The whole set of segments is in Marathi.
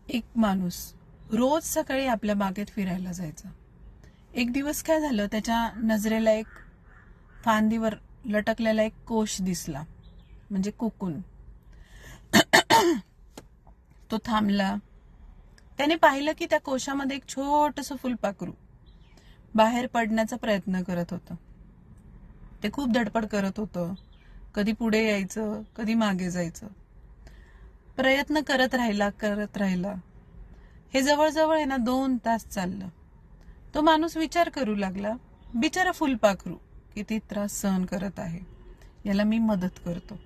एक माणूस रोज सकाळी आपल्या बागेत फिरायला जायचा. एक दिवस काय झालं, त्याच्या नजरेला एक फांदीवर लटकलेला एक कोश दिसला, म्हणजे कोकून. तो थांबला. त्याने पाहिलं की त्या कोशामध्ये एक छोटंसं फुलपाखरू बाहेर पडण्याचा प्रयत्न करत होतं. ते खूप धडपड करत होतं. कधी पुढे यायचं, कधी मागे जायचं. प्रयत्न करत राहिला. हे जवळजवळ आहे ना 2 तास चाललं. तो माणूस विचार करू लागला, बिचारा फुलपाखरू किती त्रास सहन करत आहे, याला मी मदत करतो.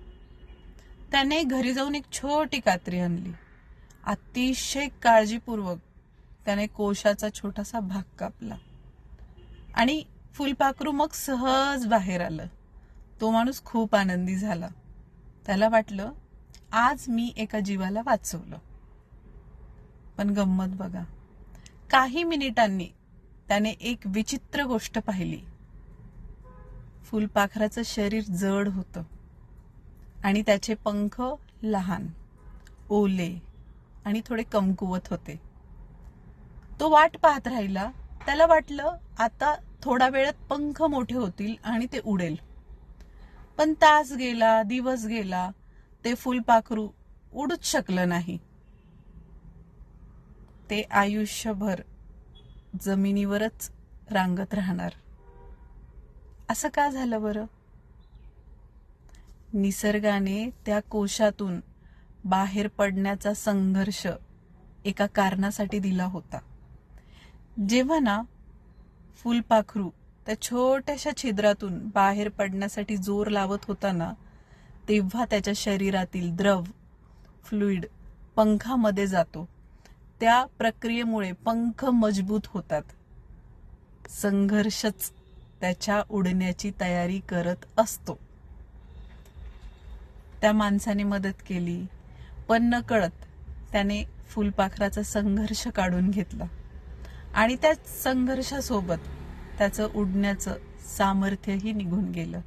त्याने घरी जाऊन एक छोटी कात्री आणली. अतिशय काळजीपूर्वक त्याने कोशाचा छोटासा भाग कापला आणि फुलपाखरू मग सहज बाहेर आलं. तो माणूस खूप आनंदी झाला. त्याला वाटलं, आज मी एका जीवाला वाचवलं. पण गंमत बघा, काही मिनिटांनी त्याने एक विचित्र गोष्ट पाहिली. फुलपाखराचं शरीर जड होतं आणि त्याचे पंख लहान, ओले आणि थोडे कमकुवत होते. तो वाट पाहत राहिला. त्याला वाटलं, आता थोडा वेळात पंख मोठे होतील आणि ते उडेल. पण तास गेला, दिवस गेला, ते फुलपाखरू उडूच शकलं नाही. ते आयुष्यभर जमिनीवरच रांगत राहणार. असं का झालं बरं? निसर्गाने त्या कोशातून बाहेर पडण्याचा संघर्ष एका कारणासाठी दिला होता. जेव्हा ना फुलपाखरू त्या छोट्याशा छिद्रातून बाहेर पडण्यासाठी जोर लावत होता ना, तेव्हा त्याच्या शरीरातील द्रव फ्लुइड पंखामध्ये जातो. त्या प्रक्रियेमुळे पंख मजबूत होतात. संघर्षच त्याच्या उडण्याची तयारी करत असतो. त्या माणसाने मदत केली, पण नकळत त्याने फुलपाखराचा संघर्ष काढून घेतला आणि त्या संघर्षासोबत त्याचं उडण्याचं सामर्थ्यही निघून गेलं.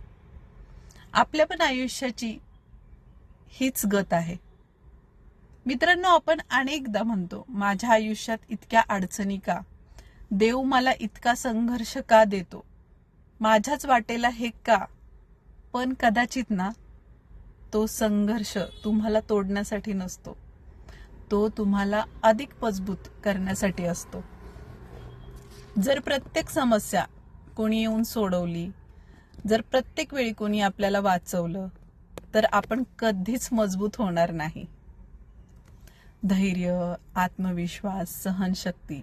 आपल्या पण आयुष्याची हीच गत आहे. मित्रांनो, आपण अनेकदा म्हणतो, माझ्या आयुष्यात इतक्या अडचणी का? देव मला इतका संघर्ष का देतो? माझ्याच वाटेला हे का? पण कदाचित ना, तो संघर्ष तुम्हाला तोडण्यासाठी नसतो, तो तुम्हाला अधिक मजबूत करण्यासाठी असतो. जर प्रत्येक समस्या कोणी येऊन सोडवली, जर प्रत्येक वेळी कोणी आपल्याला वाचवलं, तर आपण कधीच मजबूत होणार नाही. धैर्य, आत्मविश्वास, सहनशक्ती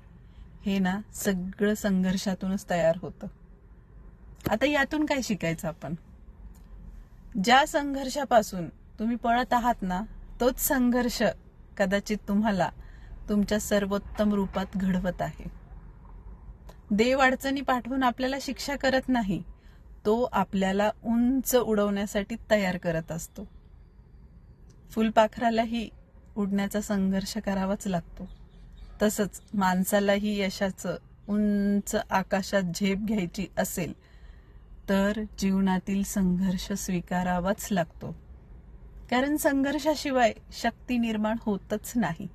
हे ना सगळं संघर्षातूनच तयार होतं. आता यातून काय शिकायचं आपण? ज्या संघर्षापासून तुम्ही पळत आहात ना, तोच संघर्ष कदाचित तुम्हाला तुमच्या सर्वोत्तम रूपात घडवत आहे. देव अडचणी पाठवून आपल्याला शिक्षा करत नाही, तो आपल्याला उंच उडवण्यासाठी तयार करत असतो. फुलपाखरालाही उडण्याचा संघर्ष करावाच लागतो. तसंच माणसालाही यशाचं उंच आकाशात झेप घ्यायची असेल तर जीवनातील संघर्ष स्वीकारावाच लागतो. कारण संघर्षाशिवाय शक्ती निर्माण होतच नाही.